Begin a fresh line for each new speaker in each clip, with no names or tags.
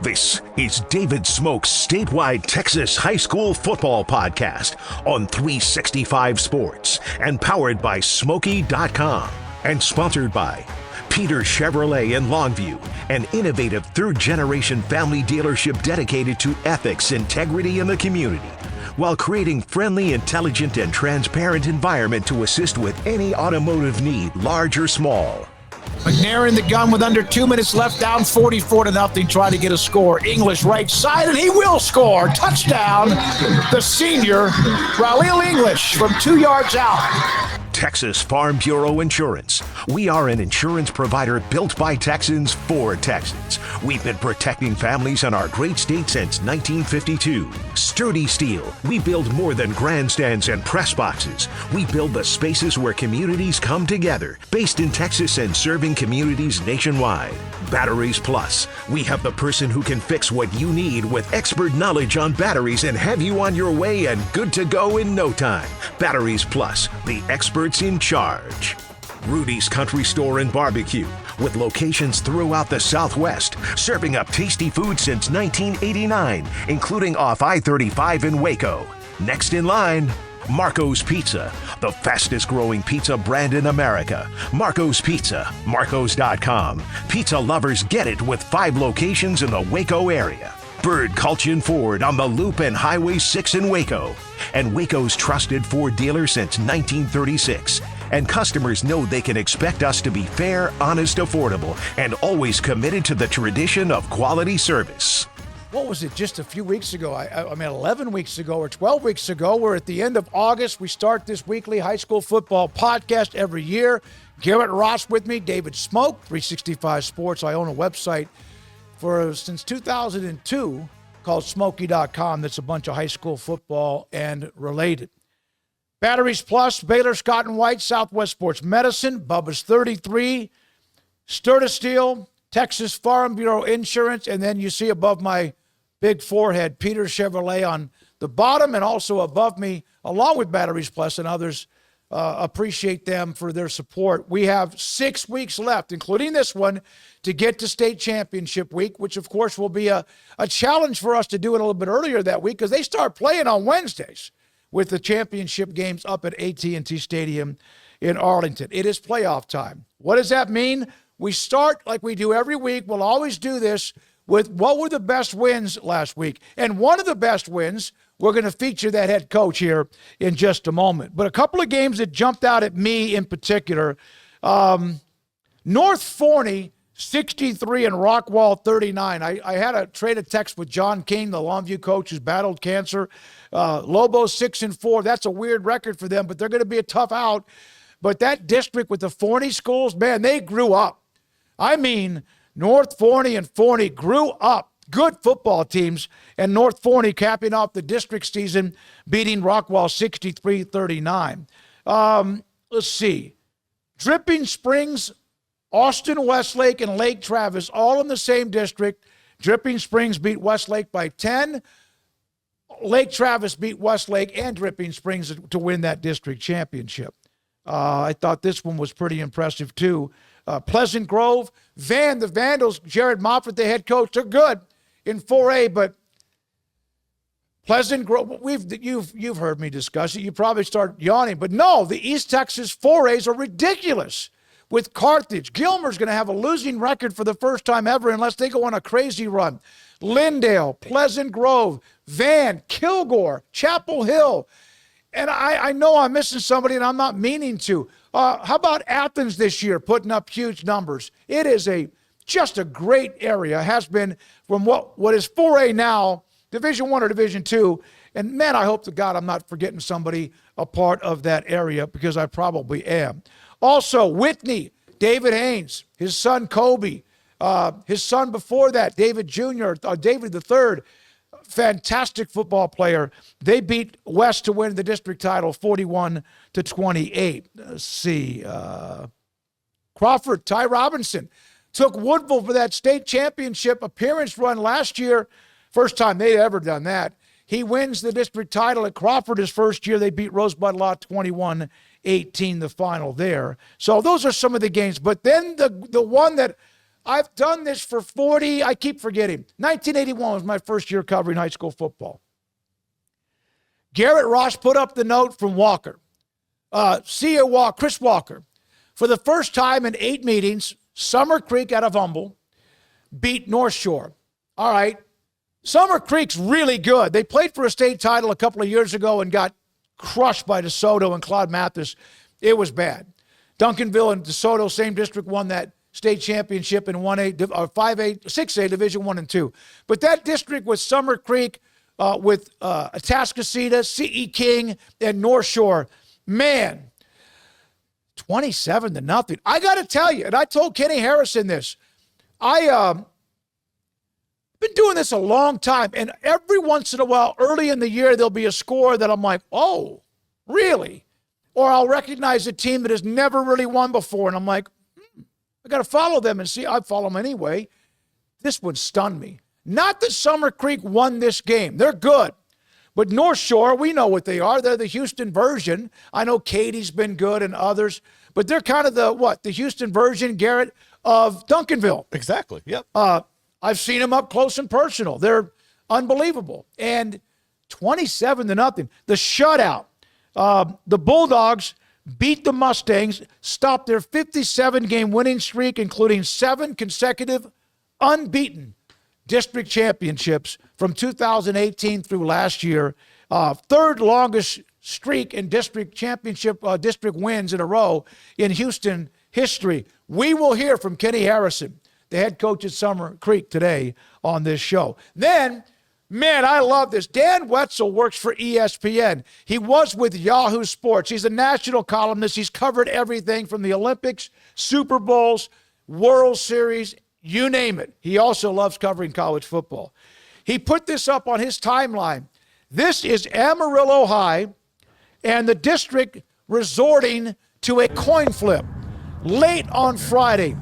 This is David Smoak's statewide Texas high school football podcast on 365 Sports and powered by Smoaky.com and sponsored by Peter Chevrolet in Longview, an innovative third-generation family dealership dedicated to ethics, integrity, and the community, while creating friendly, intelligent, and transparent environment to assist with any automotive need, large or small.
McNair in the gun with under 2 minutes left, down 44-0, trying to get a score. English right side, and he will score. Touchdown, the senior, Raul English, from 2 yards out.
Texas Farm Bureau Insurance. We are an insurance provider built by Texans for Texans. We've been protecting families in our great state since 1952. Sturdy Steel. We build more than grandstands and press boxes. We build the spaces where communities come together. Based in Texas and serving communities nationwide. Batteries Plus. We have the person who can fix what you need with expert knowledge on batteries and have you on your way and good to go in no time. Batteries Plus, the experts in charge. Rudy's Country Store and Barbecue, with locations throughout the Southwest, serving up tasty food since 1989, including off I-35 in Waco. Next in line, Marco's Pizza, the fastest growing pizza brand in America. Marco's Pizza, Marcos.com. Pizza lovers get it with 5 locations in the Waco area. Bird Culchin Ford on the Loop and Highway 6 in Waco. And Waco's trusted Ford dealer since 1936. And customers know they can expect us to be fair, honest, affordable, and always committed to the tradition of quality service.
What was it, just a few weeks ago? I mean, 11 weeks ago or 12 weeks ago. We're at the end of August. We start this weekly high school football podcast every year. Garrett Ross with me, David Smoak, 365 Sports. I own a website since 2002 called Smoaky.com. That's a bunch of high school football and related. Batteries Plus, Baylor, Scott and White, Southwest Sports Medicine, Bubba's 33, Sturdy Steel, Texas Farm Bureau Insurance, and then you see above my big forehead, Peter Chevrolet on the bottom, and also above me, along with Batteries Plus and others, appreciate them for their support. We have 6 weeks left, including this one, to get to state championship week, which of course will be a challenge for us to do it a little bit earlier that week because they start playing on Wednesdays with the championship games up at AT&T Stadium in Arlington. It is playoff time. What does that mean? We start like we do every week. We'll always do this with what were the best wins last week. And one of the best wins, we're going to feature that head coach here in just a moment. But a couple of games that jumped out at me in particular. North Forney, 63 and Rockwall, 39. I had a trade of text with John King, the Longview coach who's battled cancer. Lobos 6-4. That's a weird record for them, but they're going to be a tough out. But that district with the Forney schools, man, they grew up. I mean, North Forney and Forney grew up. Good football teams, and North Forney capping off the district season, beating Rockwall 63-39. Let's see. Dripping Springs, Austin Westlake, and Lake Travis, all in the same district. Dripping Springs beat Westlake by 10. Lake Travis beat Westlake and Dripping Springs to win that district championship. I thought this one was pretty impressive, too. Pleasant Grove, the Vandals, Jared Moffitt, the head coach, they're good in 4A, but Pleasant Grove, you've heard me discuss it. You probably start yawning, but no, the East Texas 4As are ridiculous. With Carthage, Gilmer's going to have a losing record for the first time ever unless they go on a crazy run. Lindale, Pleasant Grove, Van, Kilgore, Chapel Hill. And I know I'm missing somebody, and I'm not meaning to. How about Athens this year putting up huge numbers? It is just a great area. It has been from what is 4A now, Division I or Division II. And, man, I hope to God I'm not forgetting somebody a part of that area because I probably am. Also, Whitney, David Haynes, his son Kobe, his son before that, David Jr., David III, fantastic football player. They beat West to win the district title 41-28. Let's see. Crawford, Ty Robinson took Woodville for that state championship appearance run last year. First time they'd ever done that. He wins the district title at Crawford his first year. They beat Rosebud Law 21-18, the final there. So those are some of the games. But then the one that I've done this for 40, I keep forgetting. 1981 was my first year covering high school football. Garrett Ross put up the note from Walker. Chris Walker. For the first time in 8 meetings, Summer Creek out of Humble beat North Shore. All right. Summer Creek's really good. They played for a state title a couple of years ago and got crushed by DeSoto and Claude Mathis. It was bad. Duncanville and DeSoto, same district, won that state championship in 1A, or 5A, 6A, Division 1 and 2. But that district was Summer Creek with Atascocita, C.E. King, and North Shore. Man, 27-0. I got to tell you, and I told Kenny Harrison this, I've been doing this a long time, and every once in a while, early in the year, there'll be a score that I'm like, oh, really? Or I'll recognize a team that has never really won before, and I'm like, I got to follow them and see. I follow them anyway. This would stun me. Not that Summer Creek won this game. They're good. But North Shore, we know what they are. They're the Houston version. I know Katie's been good and others, but they're kind of the Houston version, Garrett, of Duncanville.
Exactly, yep.
I've seen them up close and personal. They're unbelievable. And 27-0. The shutout. The Bulldogs beat the Mustangs, stopped their 57-game winning streak, including 7 consecutive unbeaten district championships from 2018 through last year. Third longest streak in district championship district wins in a row in Houston history. We will hear from Kenny Harrison, the head coach at Summer Creek, today on this show. Then, man, I love this. Dan Wetzel works for ESPN. He was with Yahoo Sports. He's a national columnist. He's covered everything from the Olympics, Super Bowls, World Series, you name it. He also loves covering college football. He put this up on his timeline. This is Amarillo High and the district resorting to a coin flip late on Friday.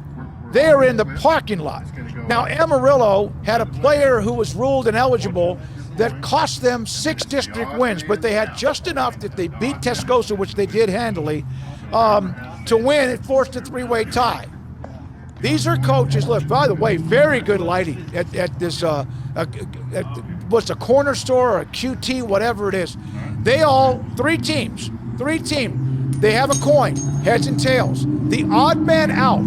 They are in the parking lot. Now, Amarillo had a player who was ruled ineligible that cost them 6 district wins, but they had just enough that they beat Tascosa, which they did handily, to win. It forced a 3-way tie. These are coaches. Look, by the way, very good lighting at this, what's a corner store or a QT, whatever it is. They all, 3 teams. They have a coin, heads and tails. The odd man out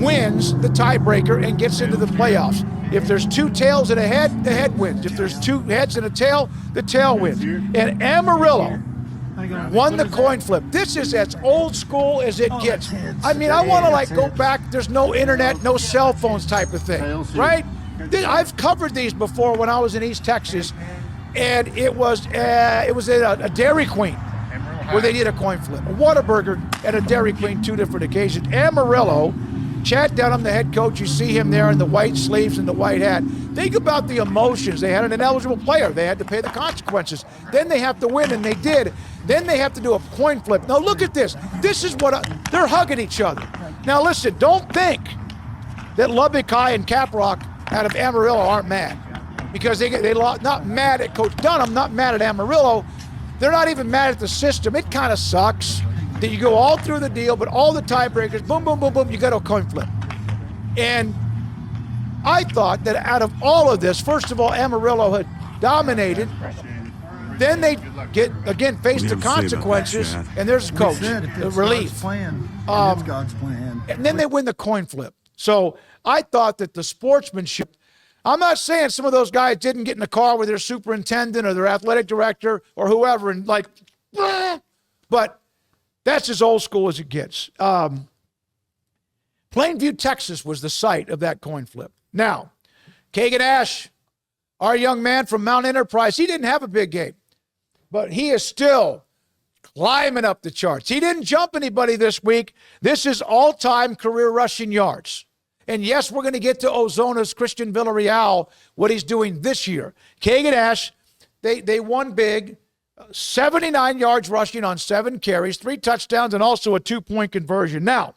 wins the tiebreaker and gets into the playoffs. If there's 2 tails and a head, the head wins. If there's 2 heads and a tail, the tail wins. And Amarillo won the coin flip. This is as old school as it gets. I mean, I want to go back. There's no internet, no cell phones type of thing, right? I've covered these before when I was in East Texas, and it was at a Dairy Queen where they did a coin flip. A Whataburger at a Dairy Queen, 2 different occasions. Amarillo, Chad Dunham, the head coach, you see him there in the white sleeves and the white hat. Think about the emotions. They had an ineligible player. They had to pay the consequences. Then they have to win, and they did. Then they have to do a coin flip. Now look at this. This is what they're hugging each other. Now listen, don't think that Lubbock High and Caprock out of Amarillo aren't mad, because they lost. Not mad at Coach Dunham, not mad at Amarillo. They're not even mad at the system. It kind of sucks that you go all through the deal, but all the tiebreakers, boom, boom, boom, boom, you got a coin flip. And I thought that out of all of this, first of all, Amarillo had dominated. Then they face the consequences, and there's a coach, the relief. And then they win the coin flip. So I thought that the sportsmanship, I'm not saying some of those guys didn't get in the car with their superintendent or their athletic director or whoever and but that's as old school as it gets. Plainview, Texas was the site of that coin flip. Now, Keegan Ash, our young man from Mount Enterprise, he didn't have a big game, but he is still climbing up the charts. He didn't jump anybody this week. This is all-time career rushing yards. And yes, we're going to get to Ozona's Christian Villareal, what he's doing this year. Keegan Ash, they won big. 79 yards rushing on 7 carries, 3 touchdowns, and also a 2-point conversion. Now,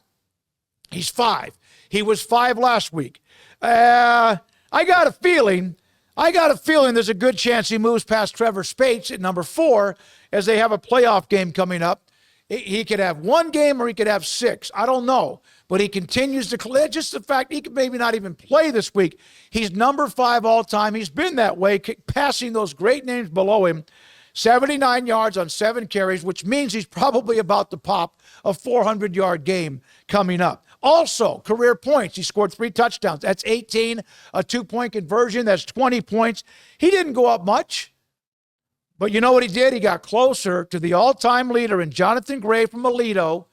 he's 5. He was 5 last week. I got a feeling there's a good chance he moves past Trevor Spates at number 4 as they have a playoff game coming up. He could have 1 game or he could have 6. I don't know. but he continues to just the fact he could maybe not even play this week. He's number 5 all time. He's been that way, passing those great names below him. 79 yards on 7 carries, which means he's probably about to pop a 400-yard game coming up. Also, career points. He scored 3 touchdowns. That's 18. A 2-point conversion. That's 20 points. He didn't go up much. But you know what he did? He got closer to the all-time leader in Jonathan Gray from Alito,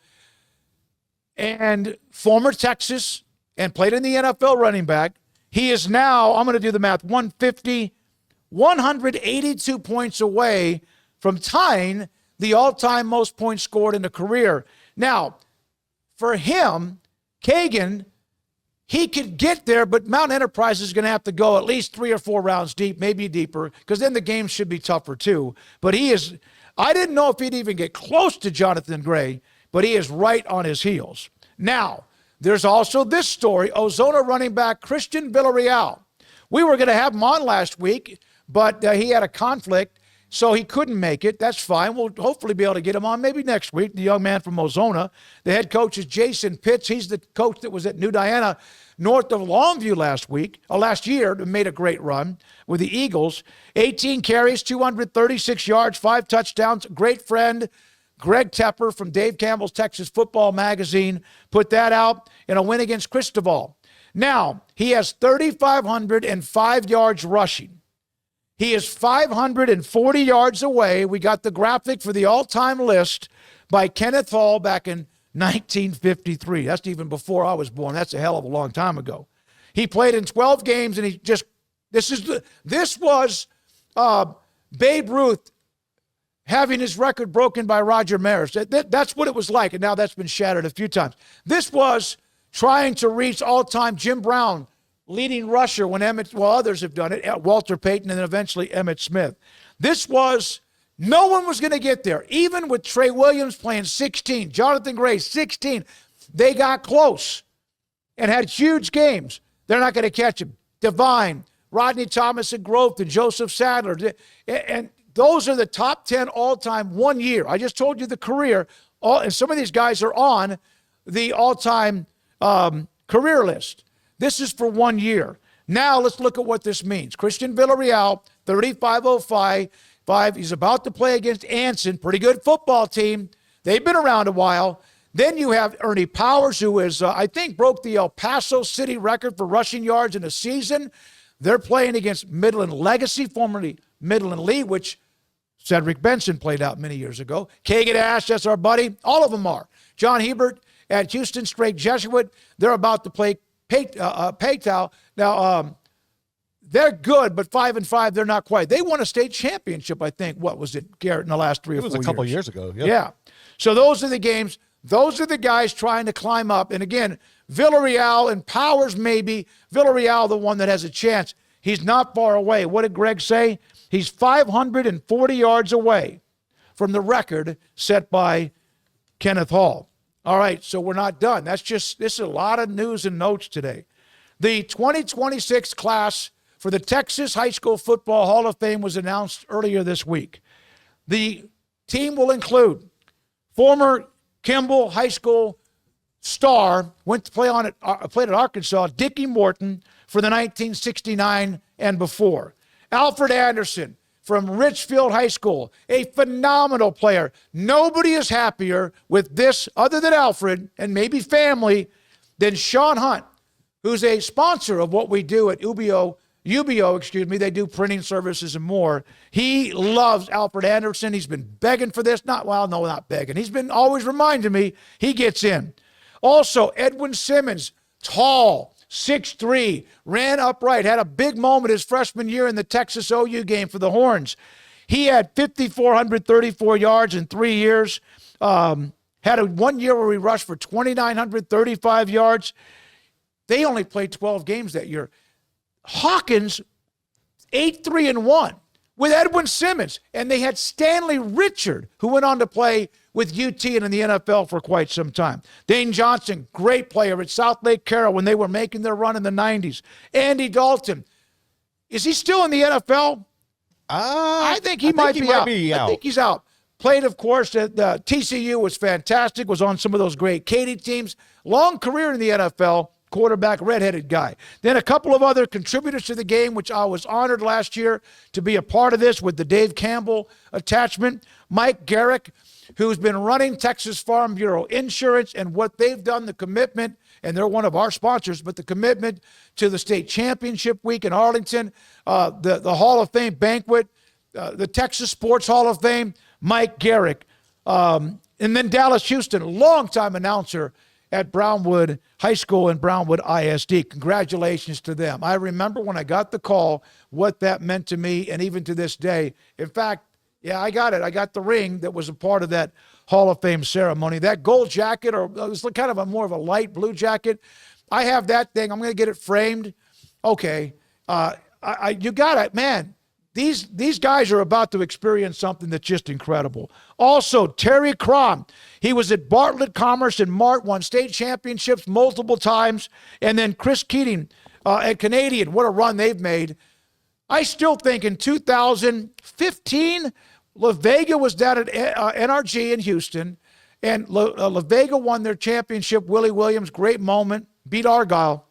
and former Texas, and played in the NFL running back. He is now, I'm going to do the math, 182 points away from tying the all-time most points scored in a career. Now, for him, Keegan, he could get there, but Mount Enterprise is going to have to go at least 3 or 4 rounds deep, maybe deeper, because then the game should be tougher too. But I didn't know if he'd even get close to Jonathan Gray, but he is right on his heels. Now, there's also this story. Ozona running back Christian Villareal. We were going to have him on last week, but he had a conflict, so he couldn't make it. That's fine. We'll hopefully be able to get him on maybe next week, the young man from Ozona. The head coach is Jason Pitts. He's the coach that was at New Diana north of Longview last year, and made a great run with the Eagles. 18 carries, 236 yards, 5 touchdowns. Great friend Greg Tepper from Dave Campbell's Texas Football Magazine put that out in a win against Cristobal. Now, he has 3,505 yards rushing. He is 540 yards away. We got the graphic for the all-time list by Kenneth Hall back in 1953. That's even before I was born. That's a hell of a long time ago. He played in 12 games, and this was Babe Ruth having his record broken by Roger Maris. That's what it was like, and now that's been shattered a few times. This was trying to reach all-time Jim Brown leading rusher when others have done it, Walter Payton and then eventually Emmitt Smith. No one was going to get there. Even with Trey Williams playing 16, Jonathan Gray 16, they got close and had huge games. They're not going to catch him. Divine, Rodney Thomas and Groth and Joseph Sadler. And those are the top 10 all-time 1 year. I just told you the career. And some of these guys are on the all-time career list. This is for 1 year. Now let's look at what this means. Christian Villareal, 3,505. He's about to play against Anson, pretty good football team. They've been around a while. Then you have Ernie Powers, who is, I think, broke the El Paso City record for rushing yards in a season. They're playing against Midland Legacy, formerly Midland Lee, which Cedric Benson played out many years ago. Keegan Ash, that's our buddy. All of them are. John Hebert at Houston Straight Jesuit. They're about to play Paytow. Now, they're good, but 5-5, they're not quite. They won a state championship, I think. What was it, Garrett, in the last 3 or 4 years?
It was a couple years ago. Yep.
Yeah. So those are the games. Those are the guys trying to climb up. And again, Villareal and Powers maybe. Villareal, the one that has a chance. He's not far away. What did Greg say? He's 540 yards away from the record set by Kenneth Hall. All right, so we're not done. This is a lot of news and notes today. The 2026 class for the Texas High School Football Hall of Fame was announced earlier this week. The team will include former Kimball High School star, went to play played at Arkansas, Dickie Morton for the 1969 and before. Alfred Anderson from Richfield High School, a phenomenal player. Nobody is happier with this, other than Alfred and maybe family, than Sean Hunt, who's a sponsor of what we do at UBO, they do printing services and more. He loves Alfred Anderson. He's been begging for this. Not begging. He's been always reminding me he gets in. Also, Edwin Simmons, tall, 6'3", ran upright, had a big moment his freshman year in the Texas OU game for the Horns. He had 5,434 yards in 3 years. Had a 1 year where he rushed for 2,935 yards. They only played 12 games that year. Hawkins, 8-3-1 with Edwin Simmons. And they had Stanley Richard, who went on to play with UT and in the NFL for quite some time. Dane Johnson, great player at South Lake Carroll when they were making their run in the 90s. Andy Dalton. Is he still in the NFL? I think he might be out. I think he's out. Played, of course, at TCU, was fantastic, was on some of those great Katy teams. long career in the NFL, quarterback, redheaded guy. Then a couple of other contributors to the game, which I was honored last year to be a part of this with the Dave Campbell attachment. Mike Garrick, who's been running Texas Farm Bureau Insurance, and what they've done, the commitment, and they're one of our sponsors, but the commitment to the state championship week in Arlington, the Hall of Fame banquet, the Texas Sports Hall of Fame, Mike Garrick. And then Dallas Houston, longtime announcer at Brownwood High School and Brownwood ISD. Congratulations to them. I remember when I got the call, what that meant to me, and even to this day. In fact, yeah, I got it. I got the ring that was a part of that Hall of Fame ceremony. That gold jacket, or it was kind of more of a light blue jacket. I have that thing. I'm going to get it framed. Okay. You got it, man. These guys are about to experience something that's just incredible. Also, Terry Crom. He was at Bartlett Commerce in Mart, won state championships multiple times. And then Chris Keating at Canadian. What a run they've made. I still think in 2015, La Vega was down at NRG in Houston, and La Vega won their championship. Willie Williams, great moment, beat Argyle.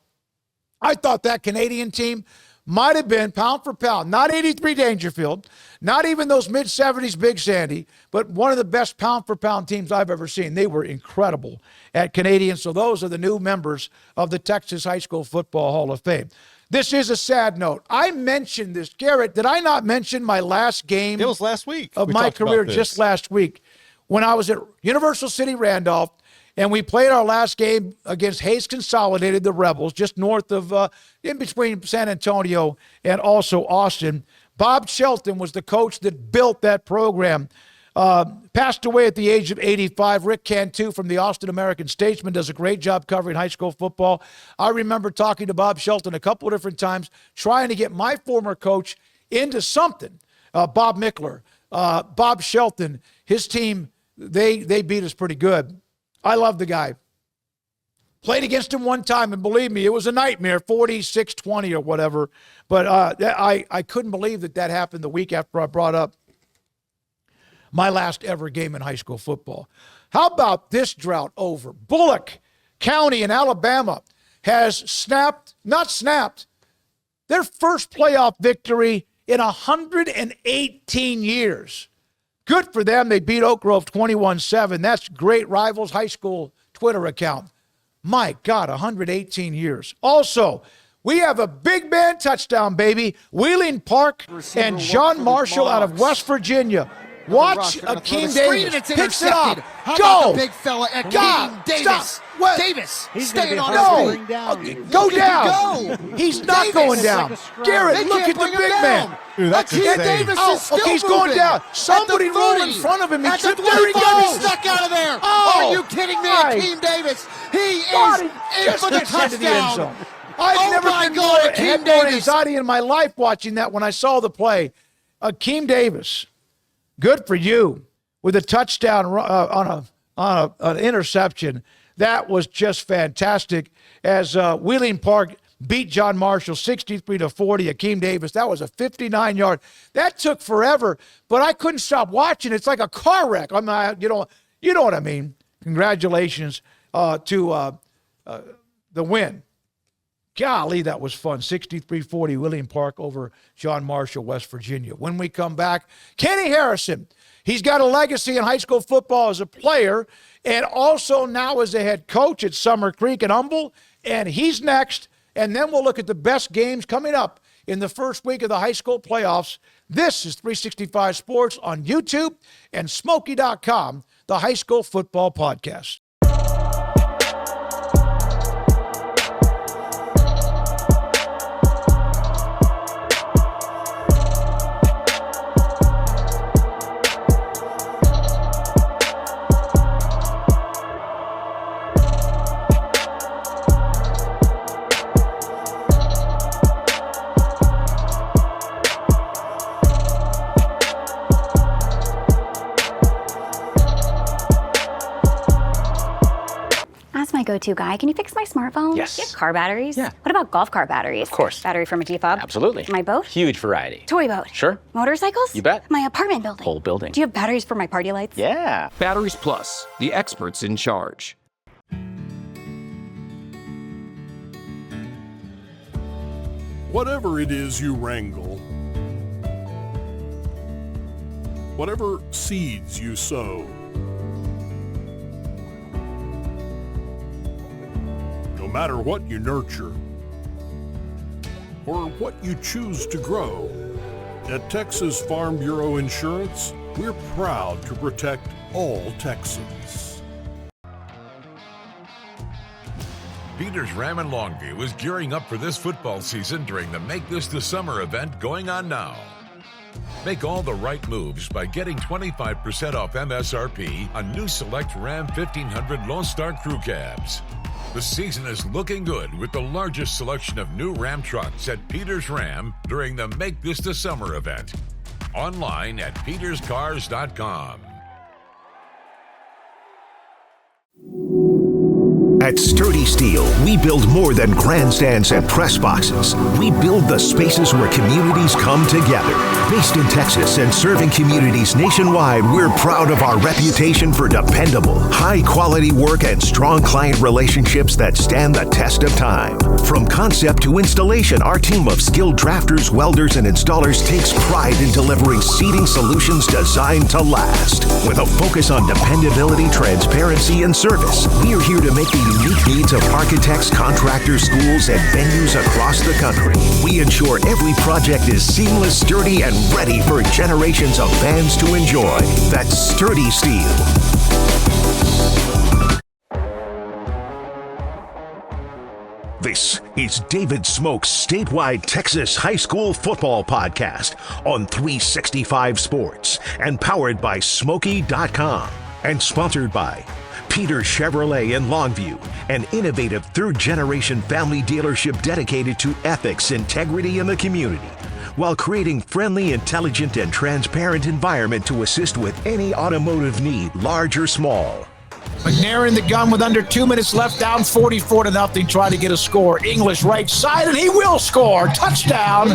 I thought that Canadian team might have been, pound for pound, not 83 Dangerfield, not even those mid-70s Big Sandy, but one of the best pound-for-pound teams I've ever seen. They were incredible at Canadian, so those are the new members of the Texas High School Football Hall of Fame. This is a sad note. I mentioned this. Garrett, did I not mention my last game?
It was last week.
Of my career just last week when I was at Universal City Randolph, and we played our last game against Hayes Consolidated, the Rebels, just north of, in between San Antonio and also Austin. Bob Shelton was the coach that built that program. Passed away at the age of 85. Rick Cantu from the Austin American-Statesman does a great job covering high school football. I remember talking to Bob Shelton a couple of different times, trying to get my former coach into something. Bob Mickler, Bob Shelton, his team, they beat us pretty good. I love the guy. Played against him one time, and believe me, it was a nightmare, 46-20 or whatever. But I couldn't believe that happened the week after I brought up my last ever game in high school football. How about this drought over? Bullock County in Alabama has not snapped, their first playoff victory in 118 years. Good for them. They beat Oak Grove 21-7. That's Great Rivals High School Twitter account. My God, 118 years. Also, we have a big man touchdown, baby. Wheeling Park and John Marshall out of West Virginia. Watch Akeem Davis. Picks it up. Go.
Big fella,
God,
Davis.
What?
Davis,
He's
staying on
No.
his feet.
Go
Look at him
down.
go.
He's not
Davis.
going down.
It's like a
Garrett,
They
look
can't
at the
bring him
big
down.
man.
Dude, that's
Akeem
insane.
Davis
Oh,
is still
okay, he's going
moving.
down.
At
Somebody
the
rolled
30.
in front of him.
At the
There he
25,
goes.
He snuck out of there.
Oh,
Are you kidding me?
my
Akeem Davis. He
God,
is
he
in
just
for the
gets into the end
touchdown.
zone. I've
Oh
never
my
been
God,
more,
Akeem
had more
Davis.
anxiety in my life watching that when I saw the play. Akeem Davis, good for you with a touchdown on an interception. That was just fantastic as Wheeling Park beat John Marshall 63-40. Akeem Davis, that was a 59-yard. That took forever, but I couldn't stop watching. It's like a car wreck. You know what I mean. Congratulations to the win. Golly, that was fun. 63-40, Wheeling Park over John Marshall, West Virginia. When we come back, Kenny Harrison. He's got a legacy in high school football as a player and also now as a head coach at Summer Creek and Humble. And he's next. And then we'll look at the best games coming up in the first week of the high school playoffs. This is 365 Sports on YouTube and Smoaky.com, the high school football podcast.
My go-to guy. Can you fix my smartphone?
Yes.
Do you have car batteries?
Yeah.
What about golf cart batteries?
Of course.
Battery from a G-Fob?
Absolutely.
My boat?
Huge variety.
Toy boat?
Sure.
Motorcycles?
You bet.
My apartment building?
Whole building.
Do you have batteries for my party lights?
Yeah.
Batteries Plus, the experts in charge.
Whatever it is you wrangle, whatever seeds you sow, no matter what you nurture or what you choose to grow, at Texas Farm Bureau Insurance, we're proud to protect all Texans.
Peters Ram in Longview is gearing up for this football season during the Make This the Summer event going on now. Make all the right moves by getting 25% off MSRP on new select Ram 1500 Lone Star Crew Cabs. The season is looking good with the largest selection of new Ram trucks at Peters Ram during the Make This the Summer event. Online at peterscars.com.
At Sturdy Steel, we build more than grandstands and press boxes. We build the spaces where communities come together. Based in Texas and serving communities nationwide, we're proud of our reputation for dependable, high-quality work and strong client relationships that stand the test of time. From concept to installation, our team of skilled drafters, welders, and installers takes pride in delivering seating solutions designed to last. With a focus on dependability, transparency, and service, we are here to make the unique needs of architects, contractors, schools, and venues across the country. We ensure every project is seamless, sturdy, and ready for generations of fans to enjoy. That's Sturdy Steel. This is David Smoak's statewide Texas high school football podcast on 365 Sports and powered by Smoaky.com and sponsored by Peter Chevrolet in Longview, an innovative third-generation family dealership dedicated to ethics, integrity, and the community, while creating friendly, intelligent, and transparent environment to assist with any automotive need, large or small.
McNair in the gun with under 2 minutes left, down 44-0, trying to get a score. English right side, and he will score. Touchdown,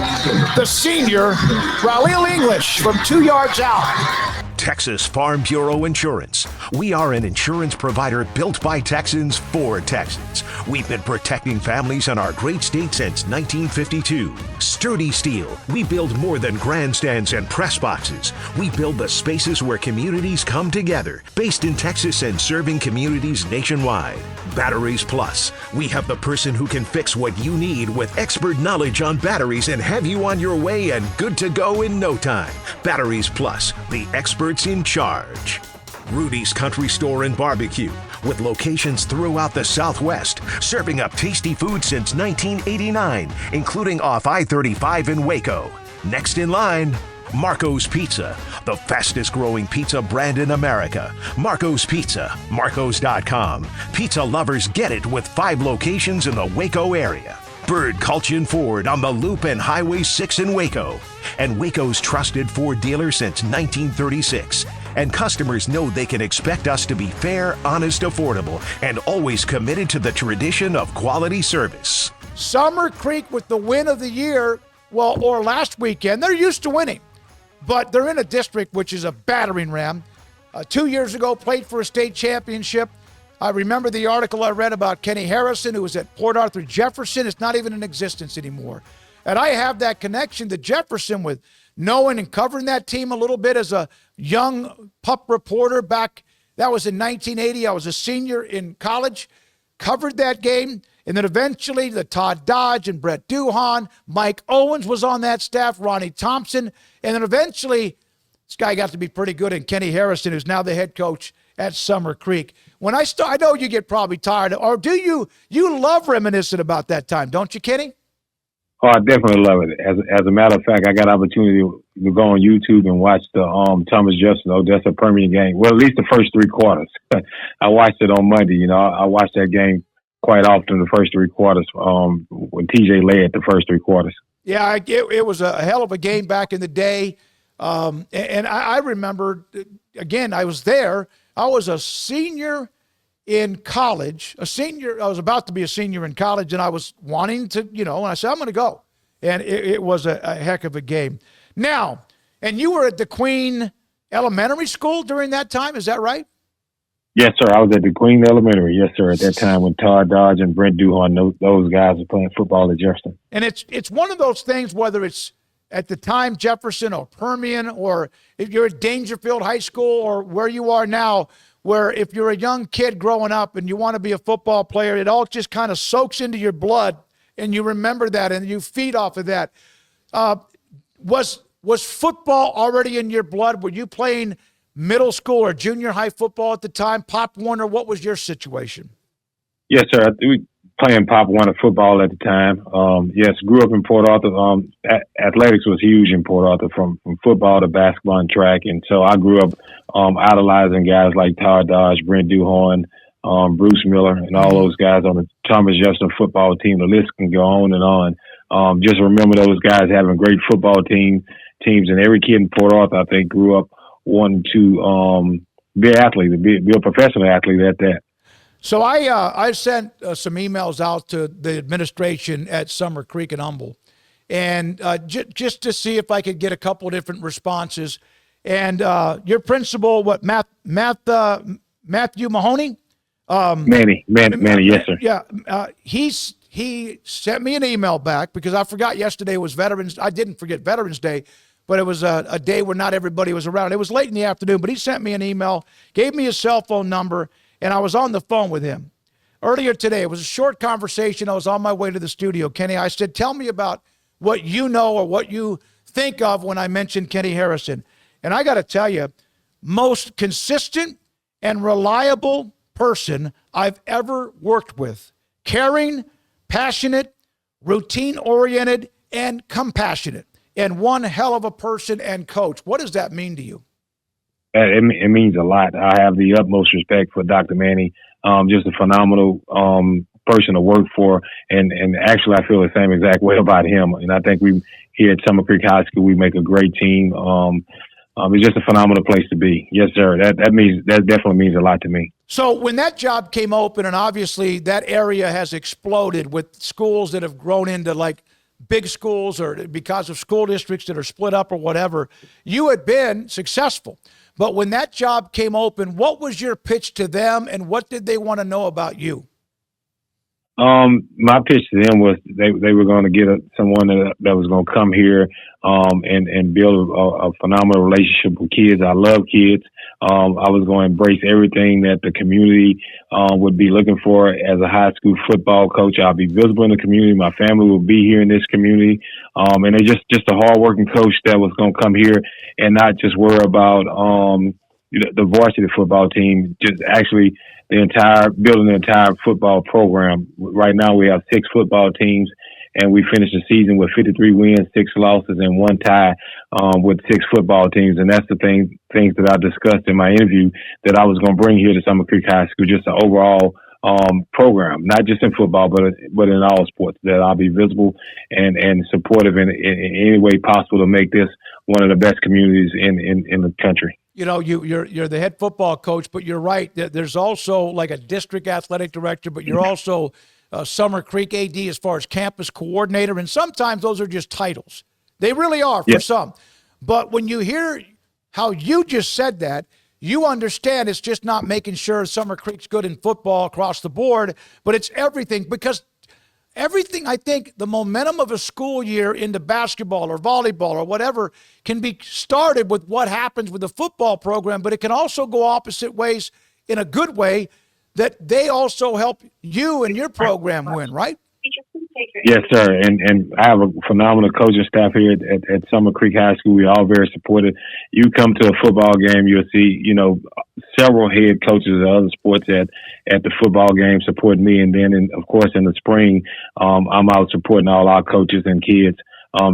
the senior, Raul English from 2 yards out.
Texas Farm Bureau Insurance. We are an insurance provider built by Texans for Texans. We've been protecting families in our great state since 1952. Sturdy Steel. We build more than grandstands and press boxes. We build the spaces where communities come together. Based in Texas and serving communities nationwide. Batteries Plus. We have the person who can fix what you need with expert knowledge on batteries and have you on your way and good to go in no time. Batteries Plus, the experts in charge. Rudy's Country Store and Barbecue, with locations throughout the Southwest, serving up tasty food since 1989, including off I-35 in Waco. Next in line, Marco's Pizza, the fastest growing pizza brand in America. Marco's Pizza, Marcos.com. Pizza lovers get it with 5 locations in the Waco area. Bird Culchin Ford on the Loop and Highway 6 in Waco. And Waco's trusted Ford dealer since 1936. And customers know they can expect us to be fair, honest, affordable, and always committed to the tradition of quality service.
Summer Creek with the win of the year, well, or last weekend. They're used to winning, but they're in a district which is a battering ram. 2 years ago, played for a state championship. I remember the article I read about Kenny Harrison, who was at Port Arthur Jefferson. It's not even in existence anymore. And I have that connection to Jefferson with knowing and covering that team a little bit as a young pup reporter back. That was in 1980. I was a senior in college, covered that game. And then eventually the Todd Dodge and Brett Duhon, Mike Owens was on that staff, Ronnie Thompson. And then eventually this guy got to be pretty good, and Kenny Harrison, who's now the head coach at Summer Creek. When I know you get probably tired, or do you love reminiscing about that time, don't you, Kenny?
Oh, I definitely love it. As a matter of fact, I got an opportunity to go on YouTube and watch the Thomas Jefferson Odessa Permian game. Well, at least the first 3 quarters. I watched it on Monday. I watched that game quite often, the first 3 quarters, when TJ led the first 3 quarters.
Yeah, it was a hell of a game back in the day. And I remember, again, I was there. I was a senior in college, I was about to be a senior in college, and I was wanting to, and I said, I'm going to go. And it was a heck of a game. Now, and you were at the Queen Elementary School during that time, is that right?
Yes, sir. I was at the Queen Elementary. Yes, sir. At that time when Todd Dodge and Brent Duhon, those guys were playing football at Jefferson.
And it's one of those things, whether it's at the time Jefferson or Permian, or if you're at Dangerfield High School or where you are now, where if you're a young kid growing up and you want to be a football player, it all just kind of soaks into your blood and you remember that and you feed off of that. Was football already in your blood? Were you playing middle school or junior high football at the time, Pop Warner? What was your situation?
Yes, sir. We playing Pop Warner football at the time. Yes, grew up in Port Arthur. Athletics was huge in Port Arthur, from football to basketball and track. And so I grew up idolizing guys like Todd Dodge, Brent Duhon, Bruce Miller, and all those guys on the Thomas Jefferson football team. The list can go on and on. Just remember those guys having great football teams, and every kid in Port Arthur, I think, grew up wanting to be an athlete, be a professional athlete at that.
So I sent some emails out to the administration at Summer Creek and Humble, and just to see if I could get a couple of different responses. And your principal, Matthew Mahoney?
Manny, yes, sir.
Yeah, he sent me an email back because I forgot yesterday was Veterans. I didn't forget Veterans Day, but it was a day where not everybody was around. It was late in the afternoon, but he sent me an email, gave me his cell phone number, and I was on the phone with him. Earlier today, it was a short conversation. I was on my way to the studio. Kenny, I said, tell me about what you know or what you think of when I mentioned Kenny Harrison. And I got to tell you, most consistent and reliable person I've ever worked with. Caring, passionate, routine-oriented, and compassionate. And one hell of a person and coach. What does that mean to you?
It means a lot. I have the utmost respect for Dr. Manny. Just a phenomenal person to work for. And actually, I feel the same exact way about him. And I think we here at Summer Creek High School, we make a great team. It's just a phenomenal place to be. Yes, sir. That definitely means a lot to me.
So when that job came open, and obviously that area has exploded with schools that have grown into like big schools or because of school districts that are split up or whatever, you had been successful. But when that job came open, what was your pitch to them and what did they want to know about you?
My pitch to them was they were going to get someone that was going to come here and build a phenomenal relationship with kids. I love kids. I was going to embrace everything that the community would be looking for as a high school football coach. I'll be visible in the community. My family will be here in this community. And they're just a hardworking coach that was going to come here and not just worry about the varsity football team, just actually building the entire football program. Right now we have 6 football teams, and we finished the season with 53 wins, 6 losses, and 1 tie with 6 football teams. And that's the things that I discussed in my interview that I was going to bring here to Summer Creek High School, just an overall program, not just in football, but in all sports, that I'll be visible and supportive in any way possible to make this one of the best communities in the country.
You know, you're the head football coach, but you're right. There's also like a district athletic director, but you're also Summer Creek AD as far as campus coordinator. And sometimes those are just titles. They really are for some. But when you hear how you just said that, you understand it's just not making sure Summer Creek's good in football across the board, but it's everything. Because everything, I think, the momentum of a school year into basketball or volleyball or whatever can be started with what happens with the football program, but it can also go opposite ways in a good way, that they also help you and your program win, right?
Yes, sir. And I have a phenomenal coaching staff here at Summer Creek High School. We're all very supportive. You come to a football game, you'll see, several head coaches of other sports at the football game supporting me. And then, of course, in the spring, I'm out supporting all our coaches and kids,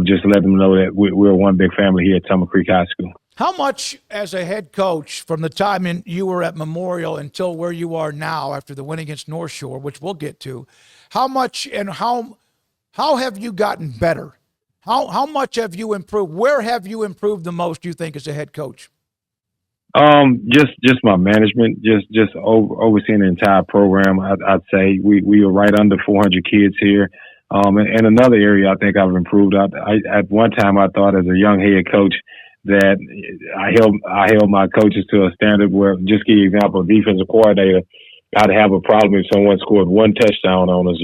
just to let them know that we're one big family here at Summer Creek High School.
How much, as a head coach, from the time you were at Memorial until where you are now after the win against North Shore, which we'll get to, how much and how have you gotten better? How much have you improved? Where have you improved the most, you think, as a head coach?
Just my management, just overseeing the entire program. I'd say we are right under 400 kids here. And another area I think I've improved. At one time I thought as a young head coach that I held my coaches to a standard where, just give you an example, defensive coordinator, I'd have a problem if someone scored one touchdown on us,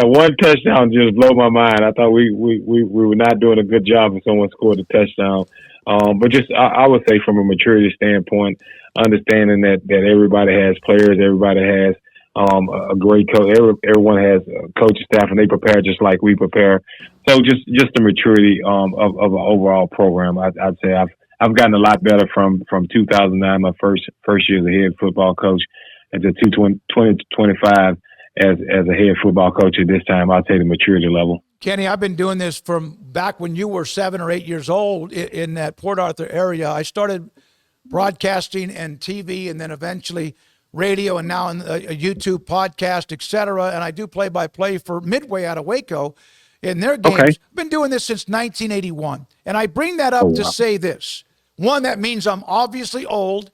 One touchdown just blew my mind. I thought we were not doing a good job if someone scored a touchdown. But just, I would say from a maturity standpoint, understanding that everybody has players, everybody has a great coach. Everyone has a coaching staff, and they prepare just like we prepare. So just the maturity of an overall program, I'd say I've gotten a lot better from 2009, my first year as a head football coach, at the 2025 as a head football coach at this time. I'll say the maturity level.
Kenny, I've been doing this from back when you were 7 or 8 years old in that Port Arthur area. I started broadcasting and TV, and then eventually radio, and now in a YouTube podcast, et cetera. And I do play-by-play for Midway out of Waco in their games.
Okay.
I've been doing this since 1981. And I bring that up to say this. One, that means I'm obviously old.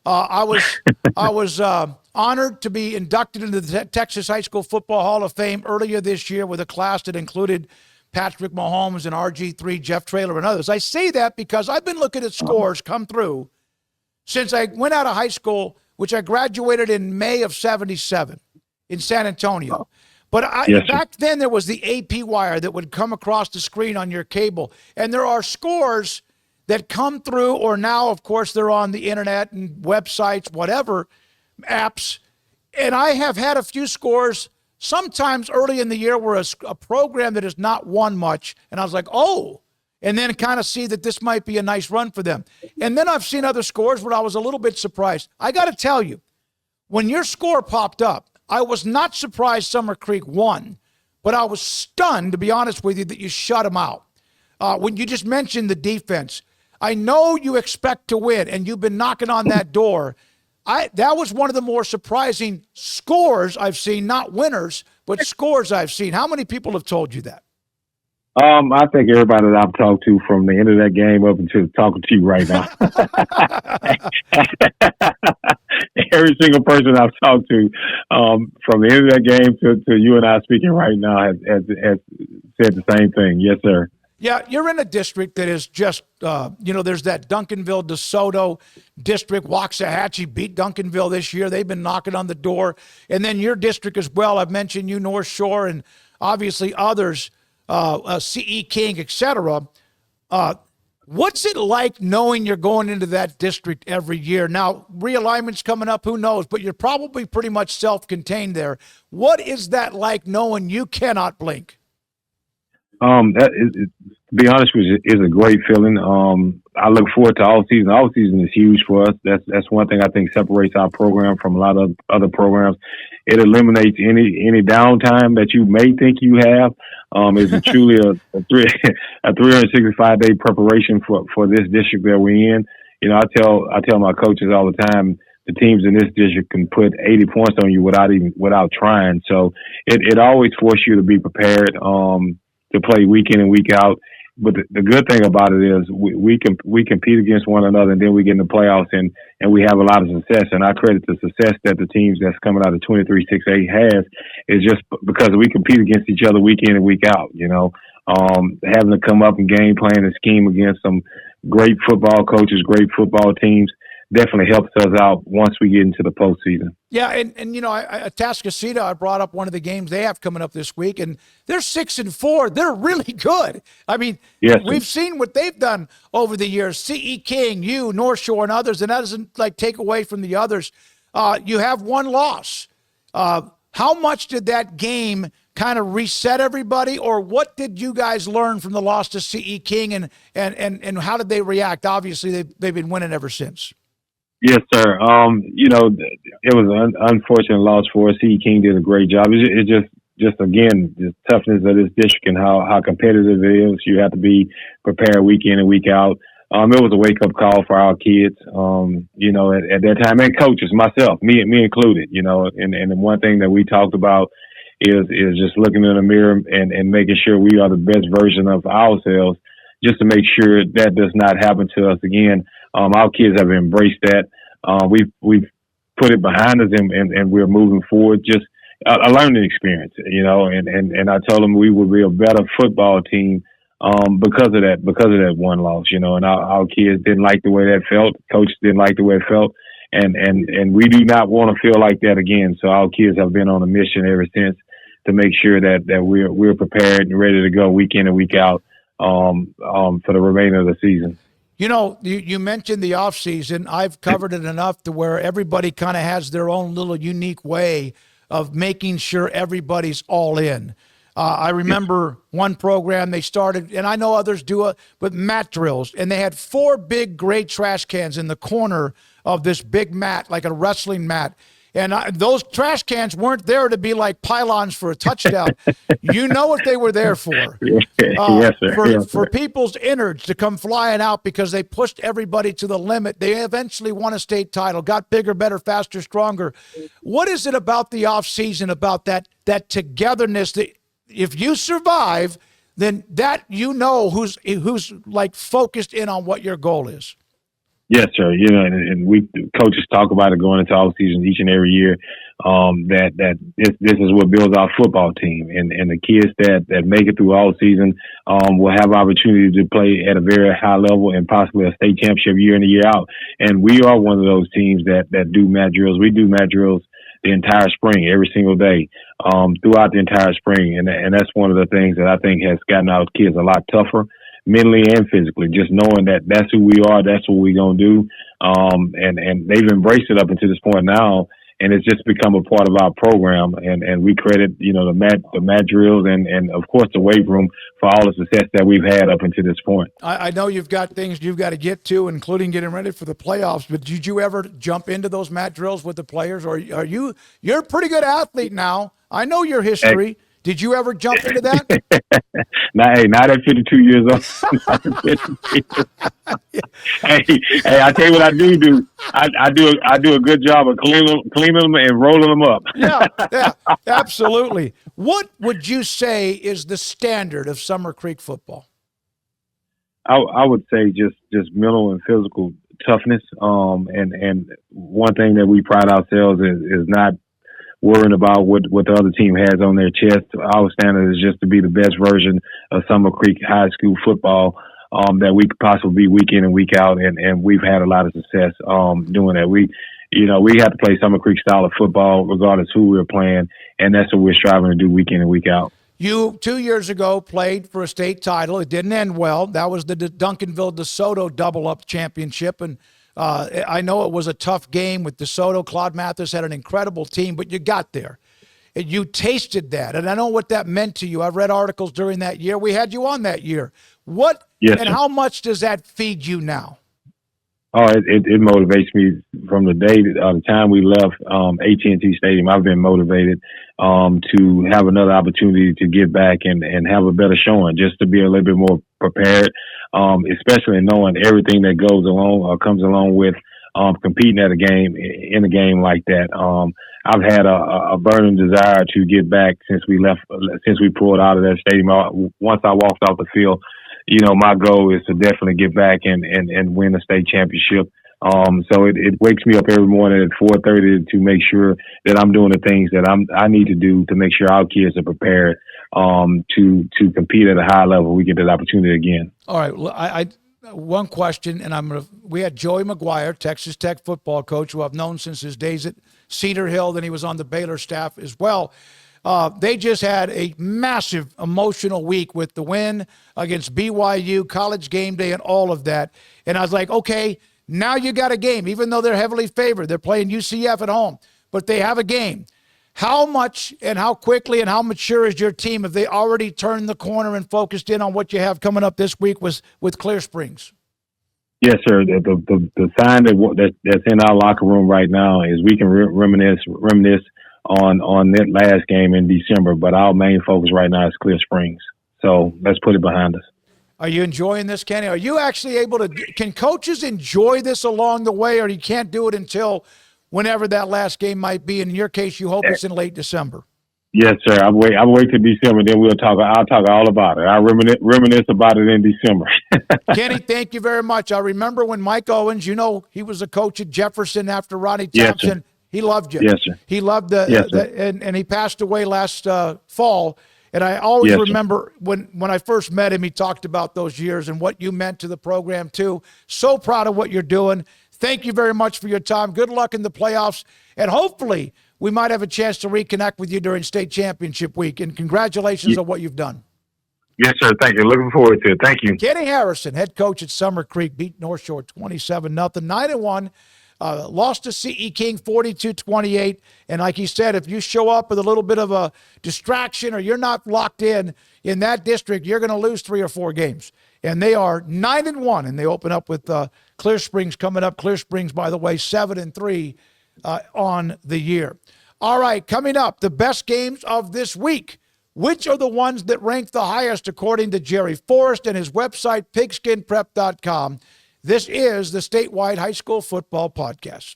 I was honored to be inducted into the Texas High School Football Hall of Fame earlier this year with a class that included Patrick Mahomes and RG3, Jeff Traylor, and others. I say that because I've been looking at scores come through since I went out of high school, which I graduated in May of 77 in San Antonio. But back then there was the AP wire that would come across the screen on your cable. And there are scores that come through, or now, of course, they're on the internet and websites, whatever, apps. And I have had a few scores sometimes early in the year where a program that has not won much, and I was like, oh, and then kind of see that this might be a nice run for them. And then I've seen other scores where I was a little bit surprised. I got to tell you, when your score popped up, I was not surprised Summer Creek won, but I was stunned, to be honest with you, that you shut them out. When you just mentioned the defense, I know you expect to win, and you've been knocking on that door. That was one of the more surprising scores I've seen, not winners, but scores I've seen. How many people have told you that?
I think everybody that I've talked to from the end of that game up until talking to you right now. Every single person I've talked to from the end of that game to you and I speaking right now has said the same thing. Yes, sir.
Yeah, you're in a district that is just, there's that Duncanville, DeSoto district. Waxahachie beat Duncanville this year. They've been knocking on the door. And then your district as well. I've mentioned you, North Shore, and obviously others, CE King, et cetera. What's it like knowing you're going into that district every year? Now, realignment's coming up, who knows, but you're probably pretty much self-contained there. What is that like knowing you cannot blink?
To be honest with you, is a great feeling. I look forward to all season. All season is huge for us. That's one thing I think separates our program from a lot of other programs. It eliminates any downtime that you may think you have. It's truly a 365-day preparation for this district that we're in. I tell my coaches all the time, the teams in this district can put 80 points on you without trying. So it always forces you to be prepared to play week in and week out. But the good thing about it is we compete against one another, and then we get in the playoffs and we have a lot of success. And I credit the success that the teams that's coming out of 23-6A has is just because we compete against each other week in and week out. Having to come up and game plan and scheme against some great football coaches, great football teams definitely helps us out once we get into the postseason.
Yeah, and Atascocita, I brought up one of the games they have coming up this week, and they're 6-4. They're really good. I mean,
yes,
we've seen what they've done over the years. CE King, you, North Shore, and others, and that doesn't take away from the others. You have one loss. How much did that game kind of reset everybody, or what did you guys learn from the loss to CE King, and how did they react? Obviously, they've been winning ever since.
Yes, sir. It was an unfortunate loss for us. CE King did a great job. It's just again, the toughness of this district and how competitive it is. You have to be prepared week in and week out. It was a wake-up call for our kids, at that time, and coaches, myself, me included, and the one thing that we talked about is just looking in the mirror and making sure we are the best version of ourselves, just to make sure that does not happen to us again. Our kids have embraced that. We've put it behind us and we're moving forward. Just a learning experience, and I told them we would be a better football team because of that one loss, you know, and our kids didn't like the way that felt. Coaches didn't like the way it felt. And we do not want to feel like that again. So our kids have been on a mission ever since to make sure that we're prepared and ready to go week in and week out for the remainder of the season.
You know, you mentioned the off season. I've covered it enough to where everybody kind of has their own little unique way of making sure everybody's all in. I remember one program they started, and I know others do it, but mat drills, and they had 4 big gray trash cans in the corner of this big mat, like a wrestling mat. And those trash cans weren't there to be like pylons for a touchdown. You know what they were there for.
Yes, sir.
For people's innards to come flying out because they pushed everybody to the limit. They eventually won a state title, got bigger, better, faster, stronger. What is it about the offseason, about that togetherness, that if you survive, then that you know who's like focused in on what your goal is?
Yes, sir. You know, and we coaches talk about it going into all season each and every year. That this is what builds our football team, and the kids that make it through all season will have opportunity to play at a very high level and possibly a state championship year in and year out. And we are one of those teams that do mat drills. We do mat drills the entire spring, every single day, throughout the entire spring, and that's one of the things that I think has gotten our kids a lot tougher, mentally and physically, just knowing that that's who we are, that's what we're going to do. And they've embraced it up until this point now, and it's just become a part of our program. And we credit, you know, the mat drills and of course the weight room for all the success that we've had up until this point.
I know you've got things you've got to get to, including getting ready for the playoffs, but did you ever jump into those mat drills with the players? Or you're a pretty good athlete now. I know your history. Hey. Did you ever jump into that?
Not at 52 years old. Not at 52 years. Hey, I tell you what I do. I do a good job of cleaning them and rolling them up.
Yeah, absolutely. What would you say is the standard of Summer Creek football?
I would say just mental and physical toughness. And one thing that we pride ourselves is not worrying about what the other team has on their chest. Our standard is just to be the best version of Summer Creek High School football that we could possibly be week in and week out, and we've had a lot of success doing that. We have to play Summer Creek style of football regardless who we're playing, and that's what we're striving to do week in and week out.
You, 2 years ago, played for a state title. It didn't end well. That was the Duncanville-DeSoto double-up championship, and I know it was a tough game with DeSoto. Claude Mathis had an incredible team, but you got there. You tasted that, and I know what that meant to you. I've read articles during that year. We had you on that year.
Yes,
and how much does that feed you now?
Oh, it motivates me from the time we left AT&T Stadium. I've been motivated to have another opportunity to get back and have a better showing, just to be a little bit more prepared, especially knowing everything that goes along or comes along with competing in a game like that. I've had a burning desire to get back since we pulled out of that stadium. Once I walked off the field, you know, my goal is to definitely get back and win a state championship. So it wakes me up every morning at 4:30 to make sure that I'm doing the things that I need to do to make sure our kids are prepared to compete at a high level. We get that opportunity again.
All right. Well, I one question, and we had Joey McGuire, Texas Tech football coach, who I've known since his days at Cedar Hill. Then he was on the Baylor staff as well. They just had a massive emotional week with the win against BYU, College game day, and all of that. And I was like, okay, now you got a game, even though they're heavily favored. They're playing UCF at home, but they have a game. How much and how quickly and how mature is your team? Have they already turned the corner and focused in on what you have coming up this week with Clear Springs?
Yes, sir. The sign that's in our locker room right now is we can reminisce on that last game in December, but our main focus right now is Clear Springs. So let's put it behind us.
Are you enjoying this, Kenny? Are you actually able to – can coaches enjoy this along the way, or you can't do it until whenever that last game might be? In your case, you hope it's in late December. Yes,
sir. I'll wait till December, then I'll talk all about it. I'll reminisce about it in December.
Kenny, thank you very much. I remember when Mike Owens, you know, he was a coach at Jefferson after Ronnie Thompson.
Yes, sir.
He loved you.
Yes, sir.
He loved and he passed away last fall. And I always
Yes, sir.
remember when I first met him, he talked about those years and what you meant to the program too. So proud of what you're doing. Thank you very much for your time. Good luck in the playoffs. And hopefully we might have a chance to reconnect with you during state championship week. And congratulations on what you've done.
Yes, sir. Thank you. Looking forward to it. Thank you.
Kenny Harrison, head coach at Summer Creek, beat North Shore 27-0, 9-1. Lost to C.E. King 42-28. And like he said, if you show up with a little bit of a distraction or you're not locked in that district, you're going to lose 3 or 4 games. And they are 9-1, and they open up with Clear Springs coming up. Clear Springs, by the way, 7-3 on the year. All right, coming up, the best games of this week. Which are the ones that rank the highest according to Jerry Forrest and his website, pigskinprep.com. This is the Statewide High School Football Podcast.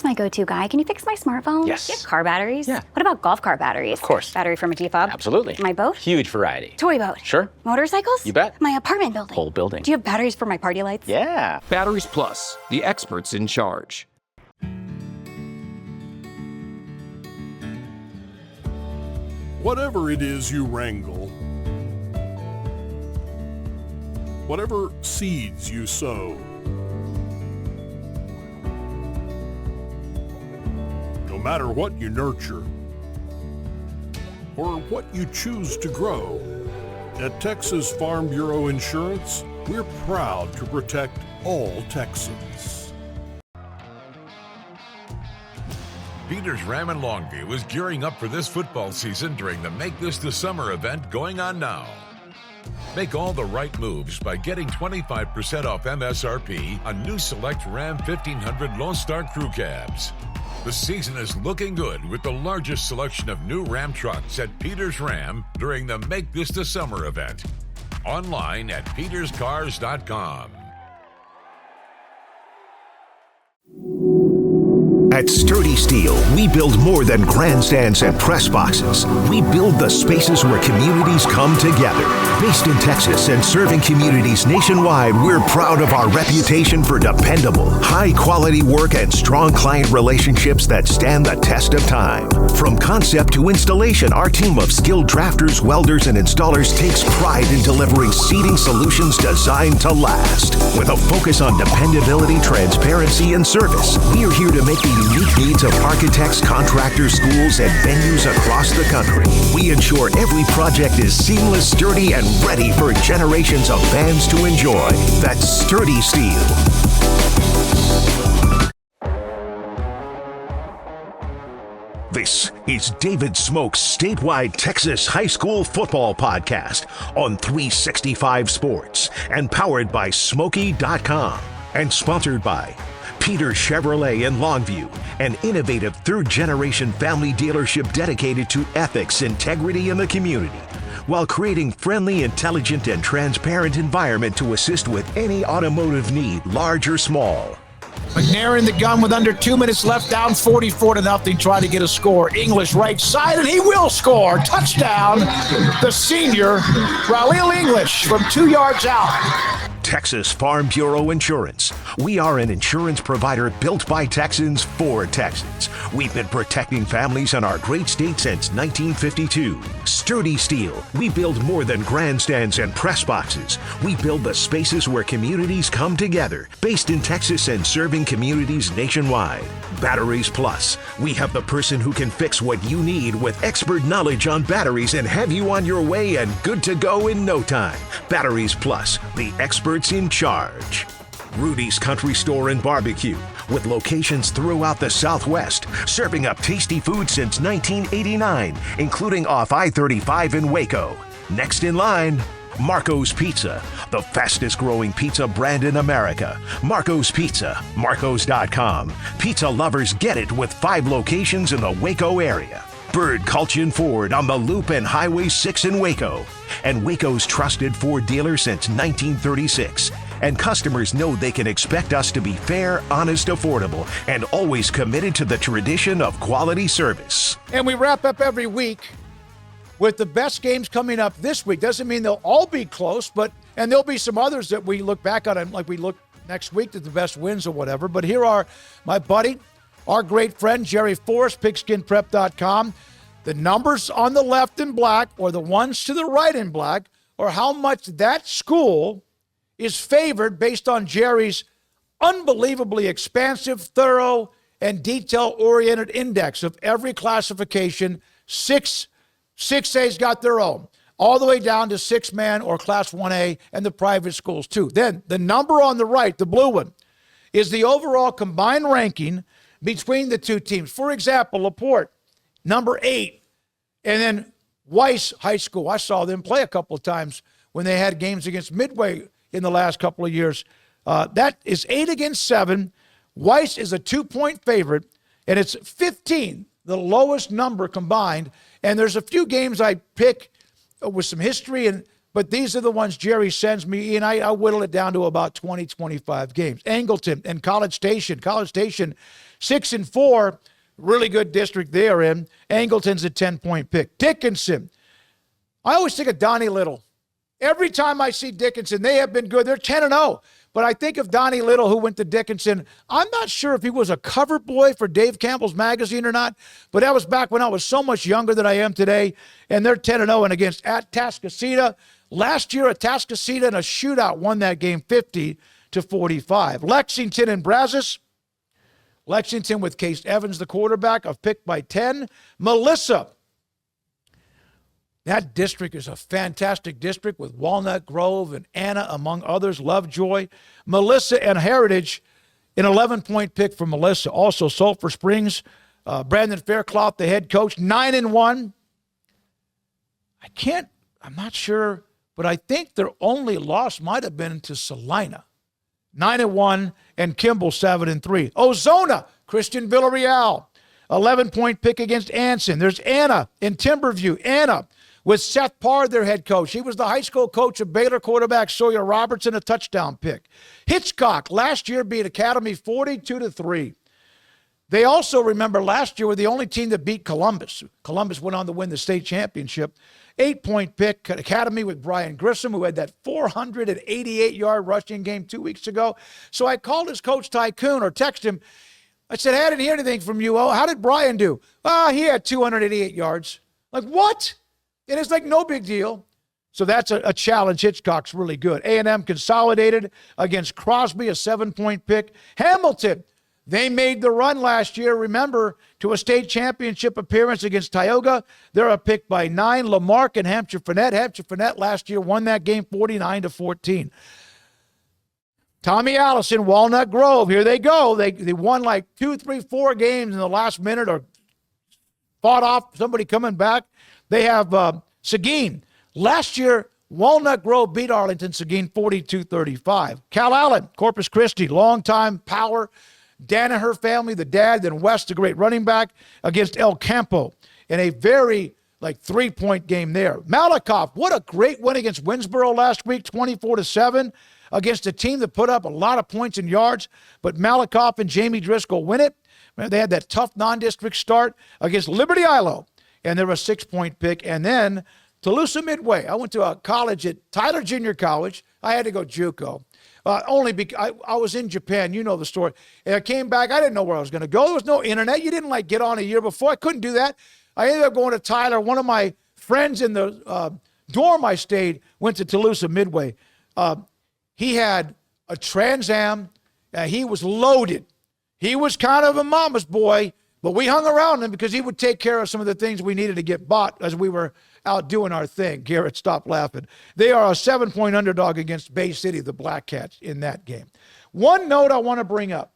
My go-to guy. Can you fix my smartphone?
Yes.
You have car batteries?
Yeah.
What about golf cart batteries?
Of course.
Battery from a G-Fob?
Absolutely.
My boat?
Huge variety.
Toy boat?
Sure.
Motorcycles?
You bet.
My apartment building?
Whole building.
Do you have batteries for my party lights?
Yeah.
Batteries Plus, the experts in charge.
Whatever it is you wrangle, whatever seeds you sow, no matter what you nurture or what you choose to grow, at Texas Farm Bureau Insurance, we're proud to protect all Texans.
Peters Ram in Longview is gearing up for this football season during the Make This the Summer event going on now. Make all the right moves by getting 25% off MSRP on new select Ram 1500 Lone Star Crew Cabs. The season is looking good with the largest selection of new Ram trucks at Peters Ram during the Make This the Summer event. Online at peterscars.com.
At Sturdy Steel, we build more than grandstands and press boxes. We build the spaces where communities come together. Based in Texas and serving communities nationwide, we're proud of our reputation for dependable, high-quality work and strong client relationships that stand the test of time. From concept to installation, our team of skilled drafters, welders, and installers takes pride in delivering seating solutions designed to last. With a focus on dependability, transparency, and service, we are here to make the unique needs of architects, contractors, schools, and venues across the country. We ensure every project is seamless, sturdy, and ready for generations of fans to enjoy. That's Sturdy Steel. This is David Smoak's statewide Texas high school football podcast on 365 Sports and powered by Smoaky.com and sponsored by Peter Chevrolet in Longview, an innovative third-generation family dealership dedicated to ethics, integrity, and the community, while creating friendly, intelligent, and transparent environment to assist with any automotive need, large or small.
McNair in the gun with under 2 minutes left, down 44-0, trying to get a score. English right side, and he will score. Touchdown, the senior, Raul English, from 2 yards out.
Texas Farm Bureau Insurance. We are an insurance provider built by Texans for Texans. We've been protecting families in our great state since 1952. Sturdy Steel. We build more than grandstands and press boxes. We build the spaces where communities come together. Based in Texas and serving communities nationwide. Batteries Plus. We have the person who can fix what you need with expert knowledge on batteries and have you on your way and good to go in no time. Batteries Plus. The experts in charge. Rudy's Country Store and Barbecue, with locations throughout the Southwest, serving up tasty food since 1989, including off I-35 in Waco. Next in line, Marco's Pizza, the fastest growing pizza brand in America. Marco's Pizza, Marcos.com. Pizza lovers get it with 5 locations in the Waco area. Bird Culchin Ford on the Loop and Highway 6 in Waco. And Waco's trusted Ford dealer since 1936. And customers know they can expect us to be fair, honest, affordable, and always committed to the tradition of quality service.
And we wrap up every week with the best games coming up this week. Doesn't mean they'll all be close, and there'll be some others that we look back on, like we look next week at the best wins or whatever. But here are my buddy, our great friend, Jerry Forrest, pigskinprep.com. The numbers on the left in black, or the ones to the right in black, or how much that school is favored based on Jerry's unbelievably expansive, thorough, and detail-oriented index of every classification. 6A's got their own, all the way down to 6-man or Class 1A and the private schools too. Then the number on the right, the blue one, is the overall combined ranking between the two teams. For example, LaPorte, number 8, and then Weiss High School. I saw them play a couple of times when they had games against Midway in the last couple of years. That is 8 against 7. Weiss is a 2-point favorite, and it's 15, the lowest number combined. And there's a few games I pick with some history, but these are the ones Jerry sends me, and I whittle it down to about 20, 25 games. Angleton and College Station. College Station, 6-4, really good district they're in. Angleton's a 10-point pick. Dickinson. I always think of Donnie Little. Every time I see Dickinson, they have been good. They're 10-0. But I think of Donnie Little, who went to Dickinson. I'm not sure if he was a cover boy for Dave Campbell's magazine or not, but that was back when I was so much younger than I am today. And they're 10-0 and against at Tascasita. Last year at Tascasita in a shootout won that game 50-45. Lexington and Brazos. Lexington with Case Evans, the quarterback, a pick by 10. Melissa. That district is a fantastic district with Walnut Grove and Anna, among others, Lovejoy. Melissa and Heritage, an 11-point pick for Melissa. Also, Sulphur Springs, Brandon Faircloth, the head coach, 9-1. I'm not sure, but I think their only loss might have been to Salina. 9-1, and Kimball, 7-3. Ozona, Christian Villareal, 11-point pick against Anson. There's Anna in Timberview. Anna with Seth Parr, their head coach. He was the high school coach of Baylor quarterback Sawyer Robertson, a touchdown pick. Hitchcock last year beat Academy 42-3. They also, remember, last year were the only team that beat Columbus. Columbus went on to win the state championship. 8-point pick, Academy with Brian Grissom, who had that 488-yard rushing game 2 weeks ago. So I called his coach, Tycoon, or texted him. I said, hey, I didn't hear anything from you. Oh, how did Brian do? He had 288 yards. Like, what? And it's like no big deal. So that's a challenge. Hitchcock's really good. A&M consolidated against Crosby, a 7-point pick. Hamilton, they made the run last year, remember, to a state championship appearance against Tioga. They're a pick by 9. Lamarck and Hampshire Fannett. Hampshire Fannett last year won that game 49-14. Tommy Allison, Walnut Grove, here they go. They won like 2, 3, 4 games in the last minute or fought off somebody coming back. They have Seguin. Last year, Walnut Grove beat Arlington Seguin 42-35. Cal Allen, Corpus Christi, longtime power. Danaher family, the dad, then West, a great running back, against El Campo in a very 3-point game there. Malakoff, what a great win against Winsboro last week, 24-7, against a team that put up a lot of points and yards, but Malakoff and Jamie Driscoll win it. They had that tough non-district start against Liberty Ilo, and they're a 6-point pick. And then Toulouse Midway. I went to a college at Tyler Junior College. I had to go JUCO. Only because I was in Japan. You know the story. And I came back. I didn't know where I was going to go. There was no internet. You didn't get on a year before. I couldn't do that. I ended up going to Tyler. One of my friends in the dorm I stayed went to Toulouse Midway. He had a Trans Am. He was loaded. He was kind of a mama's boy, but we hung around him because he would take care of some of the things we needed to get bought as we were out doing our thing. Garrett, stop laughing. They are a 7-point underdog against Bay City, the Black Cats, in that game. One note I want to bring up.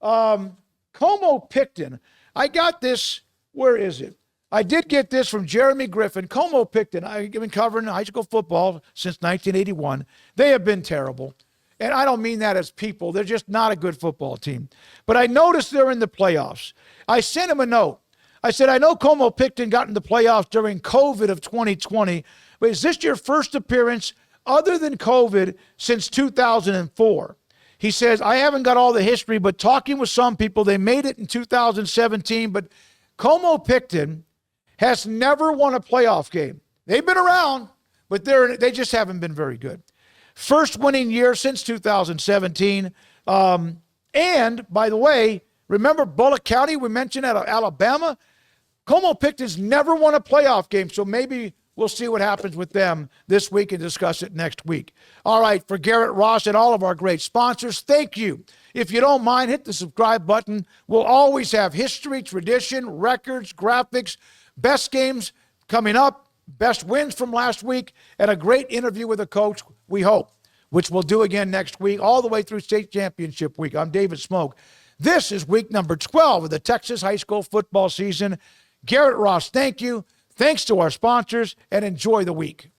Como-Picton. I got this. Where is it? I did get this from Jeremy Griffin. Como-Picton. I've been covering high school football since 1981. They have been terrible. And I don't mean that as people. They're just not a good football team. But I noticed they're in the playoffs. I sent him a note. I said, I know Como-Picton got in the playoffs during COVID of 2020, but is this your first appearance other than COVID since 2004? He says, I haven't got all the history, but talking with some people, they made it in 2017, but Como-Picton has never won a playoff game. They've been around, but they just haven't been very good. First winning year since 2017. And, by the way, remember Bullock County we mentioned at Alabama? Como-Picton's never won a playoff game, so maybe we'll see what happens with them this week and discuss it next week. All right, for Garrett Ross and all of our great sponsors, thank you. If you don't mind, hit the subscribe button. We'll always have history, tradition, records, graphics, best games coming up, best wins from last week, and a great interview with a coach, we hope, which we'll do again next week, all the way through state championship week. I'm David Smoak. This is week number 12 of the Texas high school football season. Garrett Ross, thank you. Thanks to our sponsors, and enjoy the week.